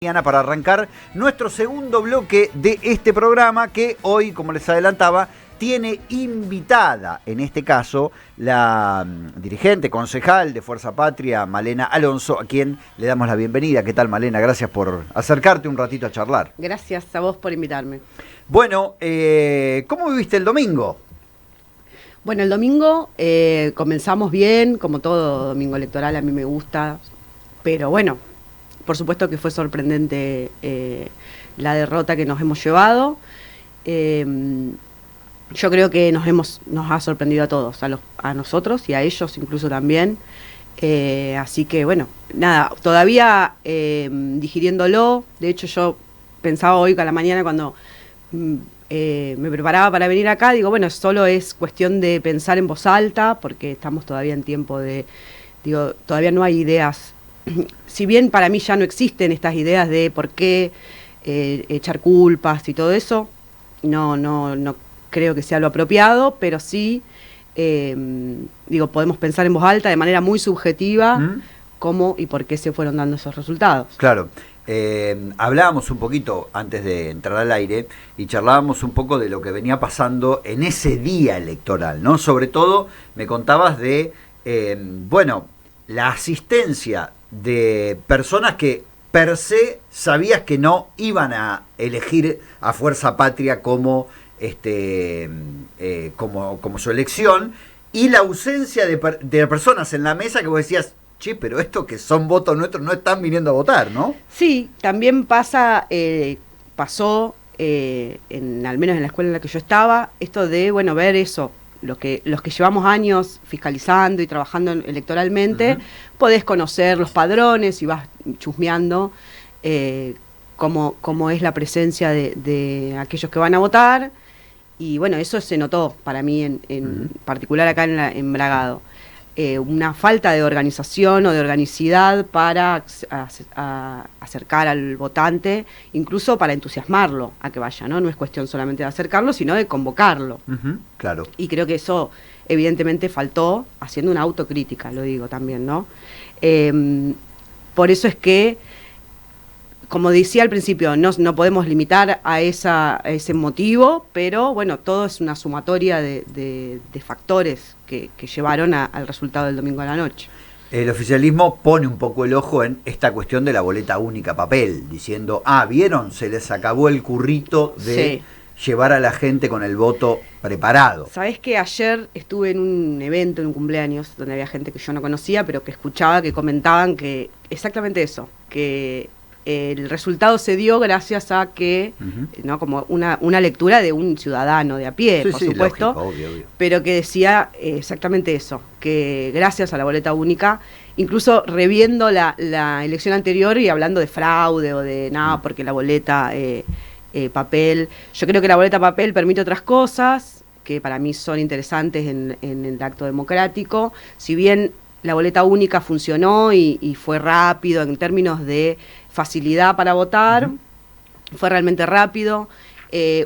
Mañana para arrancar nuestro segundo bloque de este programa que hoy, como les adelantaba, tiene invitada, en este caso, la dirigente, concejal de Fuerza Patria, Malena Alonso, a quien le damos la bienvenida. ¿Qué tal, Malena? Gracias por acercarte un ratito a charlar. Gracias a vos por invitarme. Bueno, ¿cómo viviste el domingo? Bueno, el domingo comenzamos bien, como todo domingo electoral a mí me gusta, pero bueno, por supuesto que fue sorprendente la derrota que nos hemos llevado. Yo creo que nos ha sorprendido a todos, a nosotros y a ellos incluso también. Así que bueno, nada, todavía digiriéndolo. De hecho yo pensaba hoy a la mañana cuando me preparaba para venir acá, digo, bueno, solo es cuestión de pensar en voz alta, porque estamos todavía en tiempo todavía no hay ideas. Si bien para mí ya no existen estas ideas de por qué echar culpas y todo eso, no creo que sea lo apropiado, pero sí, podemos pensar en voz alta de manera muy subjetiva cómo y por qué se fueron dando esos resultados. Claro, hablábamos un poquito antes de entrar al aire y charlábamos un poco de lo que venía pasando en ese día electoral, ¿no? Sobre todo me contabas de, la asistencia de personas que per se sabías que no iban a elegir a Fuerza Patria como su elección, y la ausencia de personas en la mesa que vos decías, che, pero estos que son votos nuestros no están viniendo a votar, ¿no? Sí, también pasó, al menos en la escuela en la que yo estaba, esto de, ver eso. Los que llevamos años fiscalizando y trabajando electoralmente, podés conocer los padrones y vas chusmeando cómo es la presencia de aquellos que van a votar. Y bueno, eso se notó para mí en particular acá en Bragado. Una falta de organización o de organicidad para acercar al votante, incluso para entusiasmarlo a que vaya, ¿no? No es cuestión solamente de acercarlo, sino de convocarlo. Claro. Y creo que eso evidentemente faltó, haciendo una autocrítica, lo digo también, ¿no? Por eso es que, como decía al principio, no podemos limitar a ese motivo, pero bueno, todo es una sumatoria de factores que llevaron al resultado del domingo a la noche. El oficialismo pone un poco el ojo en esta cuestión de la boleta única papel, diciendo, ¿vieron? Se les acabó el currito de llevar a la gente con el voto preparado. Sabés que ayer estuve en un evento, en un cumpleaños, donde había gente que yo no conocía, pero que escuchaba, que comentaban que exactamente eso, que el resultado se dio gracias a que, ¿no? Como una lectura de un ciudadano de a pie, por supuesto, lógico, obvio. Pero que decía exactamente eso, que gracias a la boleta única, incluso reviendo la elección anterior y hablando de fraude o de nada, porque la boleta papel, yo creo que la boleta papel permite otras cosas que para mí son interesantes en el acto democrático, si bien la boleta única funcionó y fue rápido en términos de facilidad para votar, fue realmente rápido.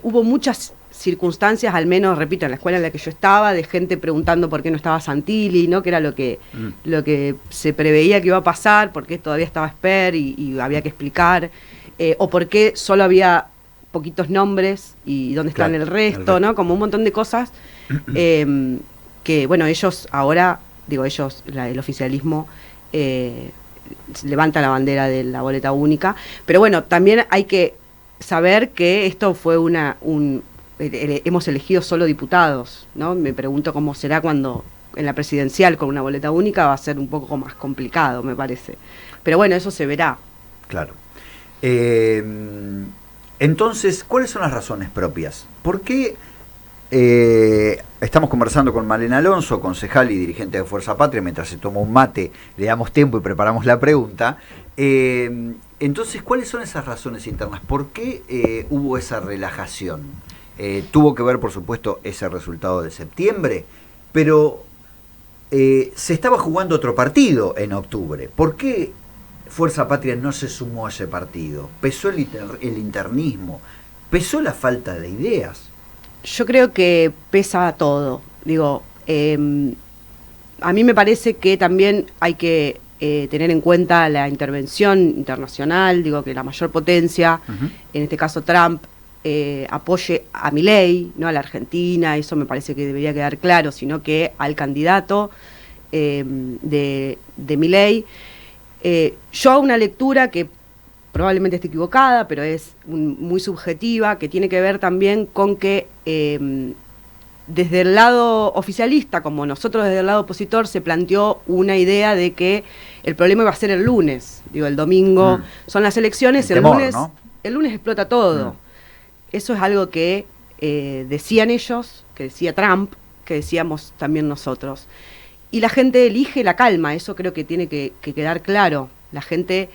Hubo muchas circunstancias, al menos, repito, en la escuela en la que yo estaba, de gente preguntando por qué no estaba Santilli, ¿no? Que era lo que se preveía que iba a pasar, por qué todavía estaba Esper y había que explicar, o por qué solo había poquitos nombres y dónde están el resto, ¿no? Como un montón de cosas que, bueno, ellos ahora, el oficialismo levanta la bandera de la boleta única, pero bueno, también hay que saber que esto fue hemos elegido solo diputados, ¿no? Me pregunto cómo será cuando en la presidencial con una boleta única va a ser un poco más complicado, me parece. Pero bueno, eso se verá. Claro. Entonces, ¿cuáles son las razones propias? ¿Por qué estamos conversando con Malena Alonso, concejal y dirigente de Fuerza Patria, mientras se toma un mate, le damos tiempo y preparamos la pregunta? Entonces, ¿cuáles son esas razones internas? ¿Por qué hubo esa relajación? Tuvo que ver, por supuesto, ese resultado de septiembre, pero se estaba jugando otro partido en octubre. ¿Por qué Fuerza Patria no se sumó a ese partido? ¿Pesó el internismo? ¿Pesó la falta de ideas? Yo creo que pesa todo. A mí me parece que también hay que tener en cuenta la intervención internacional, digo que la mayor potencia, en este caso Trump, apoye a Milei, no a la Argentina, eso me parece que debería quedar claro, sino que al candidato de Milei. Yo hago una lectura que probablemente esté equivocada, pero es muy subjetiva, que tiene que ver también con que desde el lado oficialista, como nosotros desde el lado opositor, se planteó una idea de que el problema iba a ser el lunes. Digo, el domingo son las elecciones, el temor, lunes, ¿no? El lunes explota todo. Eso es algo que decían ellos, que decía Trump, que decíamos también nosotros. Y la gente elige la calma, eso creo que tiene que quedar claro. La gente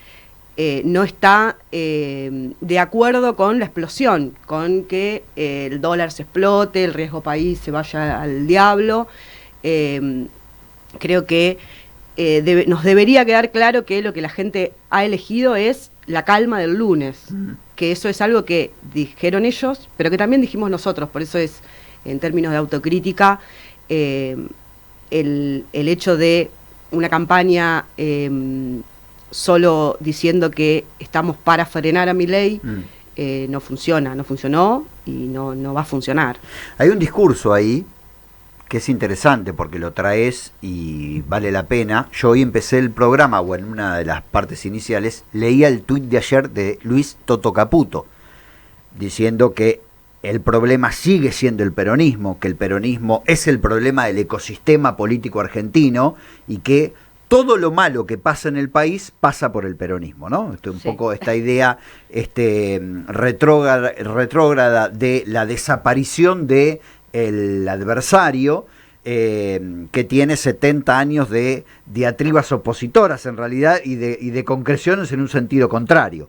no está de acuerdo con la explosión, con que el dólar se explote, el riesgo país se vaya al diablo. Creo que nos debería quedar claro que lo que la gente ha elegido es la calma del lunes, que eso es algo que dijeron ellos, pero que también dijimos nosotros, por eso es, en términos de autocrítica, el hecho de una campaña solo diciendo que estamos para frenar a Milei, no funcionó y no va a funcionar. Hay un discurso ahí que es interesante porque lo traes y vale la pena. Yo hoy empecé el programa, o en una de las partes iniciales, leía el tuit de ayer de Luis Toto Caputo, diciendo que el problema sigue siendo el peronismo, que el peronismo es el problema del ecosistema político argentino y que todo lo malo que pasa en el país pasa por el peronismo, ¿no? Un poco esta idea retrógrada de la desaparición de el adversario, que tiene 70 años de diatribas opositoras en realidad y de concreciones en un sentido contrario.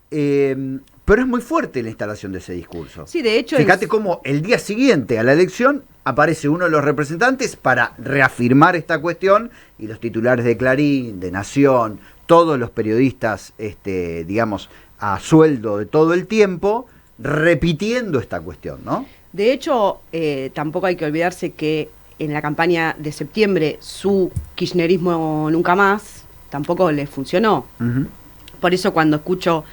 Pero es muy fuerte la instalación de ese discurso. Sí, de hecho. Fíjate cómo el día siguiente a la elección aparece uno de los representantes para reafirmar esta cuestión, y los titulares de Clarín, de Nación, todos los periodistas, digamos, a sueldo de todo el tiempo, repitiendo esta cuestión, ¿no? De hecho, tampoco hay que olvidarse que en la campaña de septiembre su kirchnerismo nunca más tampoco le funcionó. Por eso cuando escucho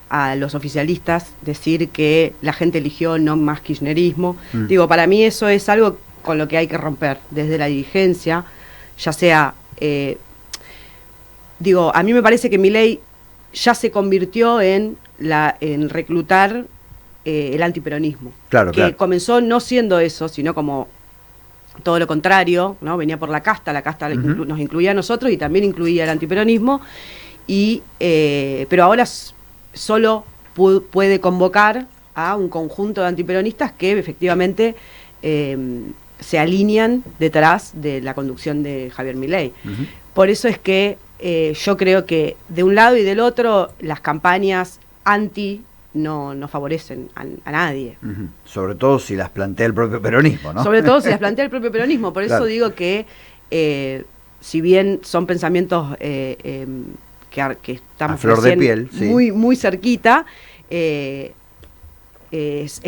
a los oficialistas decir que la gente eligió no más kirchnerismo, digo, para mí eso es algo con lo que hay que romper desde la dirigencia, ya sea, a mí me parece que Milei ya se convirtió en reclutar el antiperonismo, que comenzó no siendo eso, sino como todo lo contrario, ¿no? Venía por la casta nos incluía a nosotros y también incluía el antiperonismo. Pero ahora solo puede convocar a un conjunto de antiperonistas que efectivamente se alinean detrás de la conducción de Javier Milei. Por eso es que yo creo que de un lado y del otro las campañas anti no favorecen a nadie. Sobre todo si las plantea el propio peronismo, ¿no? Sobre todo si las plantea el propio peronismo. Por eso digo que si bien son pensamientos que estamos a flor de piel, muy cerquita, es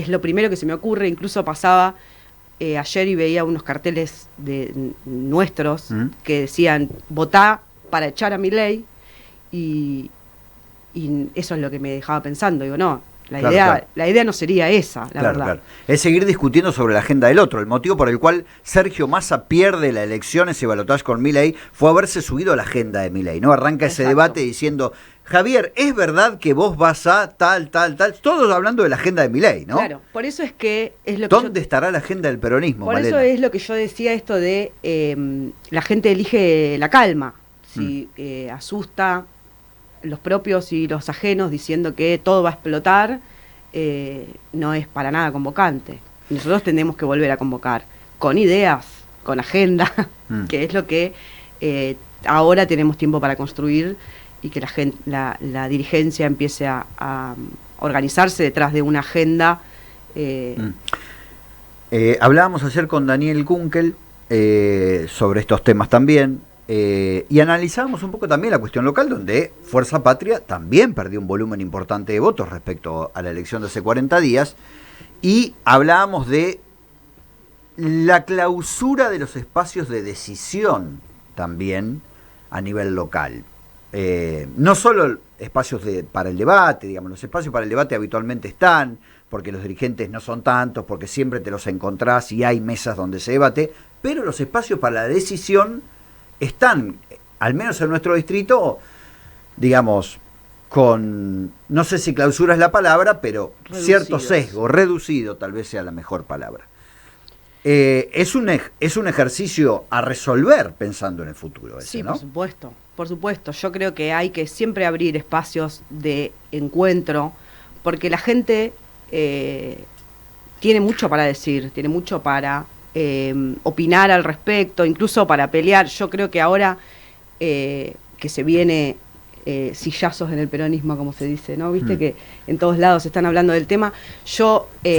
lo primero que se me ocurre. Incluso pasaba ayer y veía unos carteles nuestros que decían votá para echar a Milei, y eso es lo que me dejaba pensando. Digo, no, la idea no sería esa, la verdad. Claro. Es seguir discutiendo sobre la agenda del otro. El motivo por el cual Sergio Massa pierde la elección, ese balotaje con Milei, fue haberse subido a la agenda de Milei, ¿no? Arranca ese debate diciendo, Javier, ¿es verdad que vos vas a tal? Todos hablando de la agenda de Milei, ¿no? Claro, por eso es que es lo que ¿Dónde estará la agenda del peronismo, Malena? Por eso es lo que yo decía, esto de la gente elige la calma. Si asusta los propios y los ajenos diciendo que todo va a explotar, no es para nada convocante. Nosotros tenemos que volver a convocar con ideas, con agenda, que es lo que ahora tenemos tiempo para construir, y que la dirigencia empiece a organizarse detrás de una agenda. Hablábamos ayer con Daniel Kunkel sobre estos temas también. Y analizábamos un poco también la cuestión local, donde Fuerza Patria también perdió un volumen importante de votos respecto a la elección de hace 40 días, y hablábamos de la clausura de los espacios de decisión también a nivel local. No solo espacios para el debate, digamos, los espacios para el debate habitualmente están, porque los dirigentes no son tantos, porque siempre te los encontrás y hay mesas donde se debate, pero los espacios para la decisión están, al menos en nuestro distrito, digamos, con, no sé si clausura es la palabra, pero cierto sesgo, reducido tal vez sea la mejor palabra. Es un ejercicio a resolver pensando en el futuro. Ese, sí, ¿no? Por supuesto. Yo creo que hay que siempre abrir espacios de encuentro, porque la gente tiene mucho para decir, tiene mucho para opinar al respecto, incluso para pelear. Yo creo que ahora que se viene sillazos en el peronismo, como se dice, ¿no? Viste que en todos lados están hablando del tema. Sí,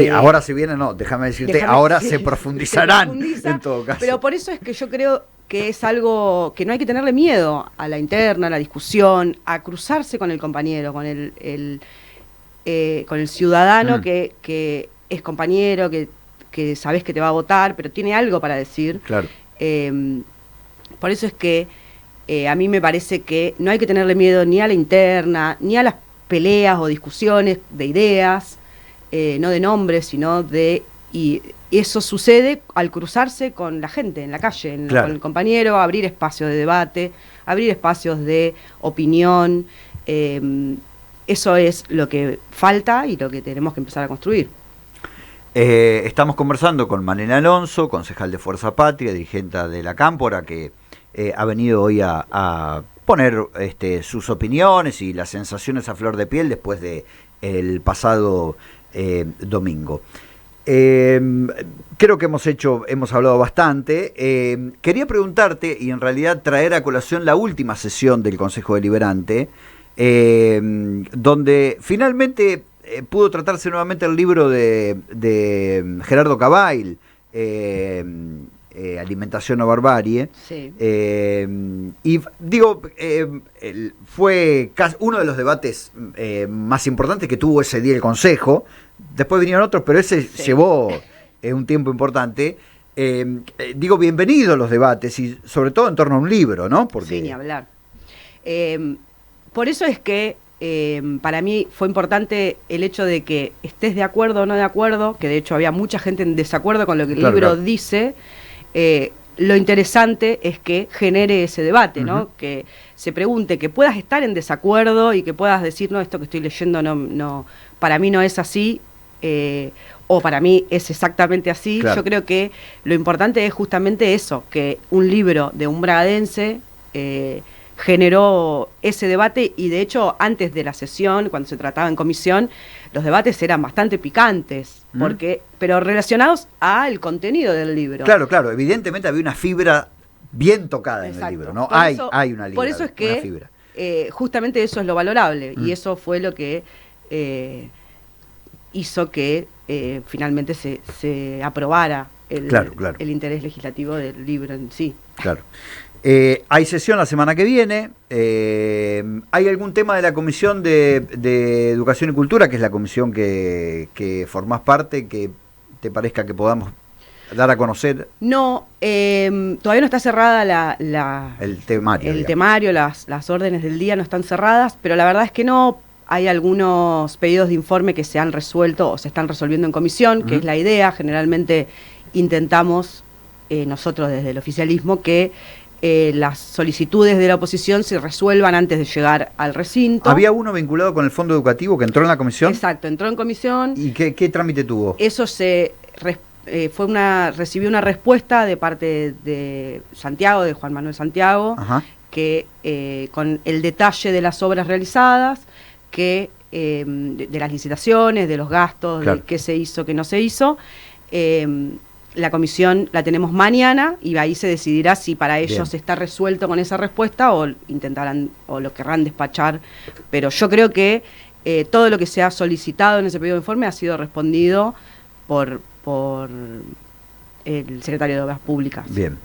ahora se viene, no, déjame decirte, ahora se profundizarán en todo caso. Pero por eso es que yo creo que es algo que no hay que tenerle miedo a la interna, a la discusión, a cruzarse con el compañero, con el ciudadano que es compañero, que sabes que te va a votar, pero tiene algo para decir. Claro. Por eso es que a mí me parece que no hay que tenerle miedo ni a la interna, ni a las peleas o discusiones de ideas, no de nombres, sino de... Y eso sucede al cruzarse con la gente en la calle, con el compañero, abrir espacios de debate, abrir espacios de opinión. Eso es lo que falta y lo que tenemos que empezar a construir. Estamos conversando con Malena Alonso, concejal de Fuerza Patria, dirigente de la Cámpora, que ha venido hoy a poner sus opiniones y las sensaciones a flor de piel después de el pasado domingo. Creo que hemos hablado bastante. Quería preguntarte, y en realidad traer a colación la última sesión del Consejo Deliberante, donde finalmente pudo tratarse nuevamente el libro de Gerardo Cabail, Alimentación o Barbarie. Sí. Y digo, fue uno de los debates más importantes que tuvo ese día el Consejo. Después vinieron otros, pero ese llevó un tiempo importante. Digo, bienvenidos los debates y sobre todo en torno a un libro, ¿no? Porque... Sí, ni hablar. Por eso es que para mí fue importante el hecho de que estés de acuerdo o no de acuerdo, que de hecho había mucha gente en desacuerdo con lo que el libro dice. Lo interesante es que genere ese debate, ¿no? Que se pregunte, que puedas estar en desacuerdo y que puedas decir, no, esto que estoy leyendo no para mí no es así, o para mí es exactamente así. Yo creo que lo importante es justamente eso, que un libro de un bradense generó ese debate, y de hecho antes de la sesión, cuando se trataba en comisión, los debates eran bastante picantes, pero relacionados al contenido del libro. Claro, evidentemente había una fibra bien tocada en el libro, ¿no? Hay una por eso es que justamente eso es lo valorable, y eso fue lo que hizo que finalmente se aprobara el interés legislativo del libro en sí. Claro. Hay sesión la semana que viene. ¿Hay algún tema de la Comisión de Educación y Cultura, que es la comisión que formás parte, que te parezca que podamos dar a conocer? No, todavía no está cerrada el temario. El temario, las órdenes del día no están cerradas, pero la verdad es que no. Hay algunos pedidos de informe que se han resuelto o se están resolviendo en comisión, que es la idea. Generalmente intentamos nosotros desde el oficialismo que las solicitudes de la oposición se resuelvan antes de llegar al recinto. ¿Había uno vinculado con el fondo educativo que entró en la comisión? Exacto, entró en comisión. ¿Y qué trámite tuvo? Eso recibió una respuesta de parte de Santiago, de Juan Manuel Santiago, que con el detalle de las obras realizadas, que de las licitaciones, de los gastos, de qué se hizo, qué no se hizo. La comisión la tenemos mañana y ahí se decidirá si para ellos está resuelto con esa respuesta o intentarán o lo querrán despachar. Pero yo creo que todo lo que se ha solicitado en ese pedido de informe ha sido respondido por el secretario de Obras Públicas. Bien.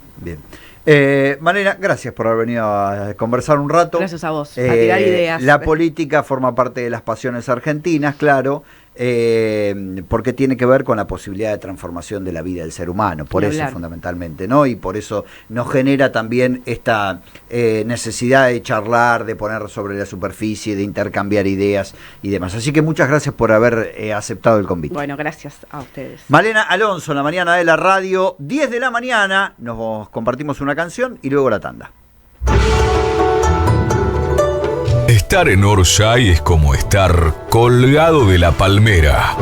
Malena, gracias por haber venido a conversar un rato. Gracias a vos, a tirar ideas. La política forma parte de las pasiones argentinas, claro. porque tiene que ver con la posibilidad de transformación de la vida del ser humano, por eso fundamentalmente, ¿no? Y por eso nos genera también esta necesidad de charlar, de poner sobre la superficie, de intercambiar ideas y demás. Así que muchas gracias por haber aceptado el convite. Bueno, gracias a ustedes. Malena Alonso, en la mañana de la radio, 10 de la mañana, nos compartimos una canción y luego la tanda. Estar en Orsay es como estar colgado de la palmera.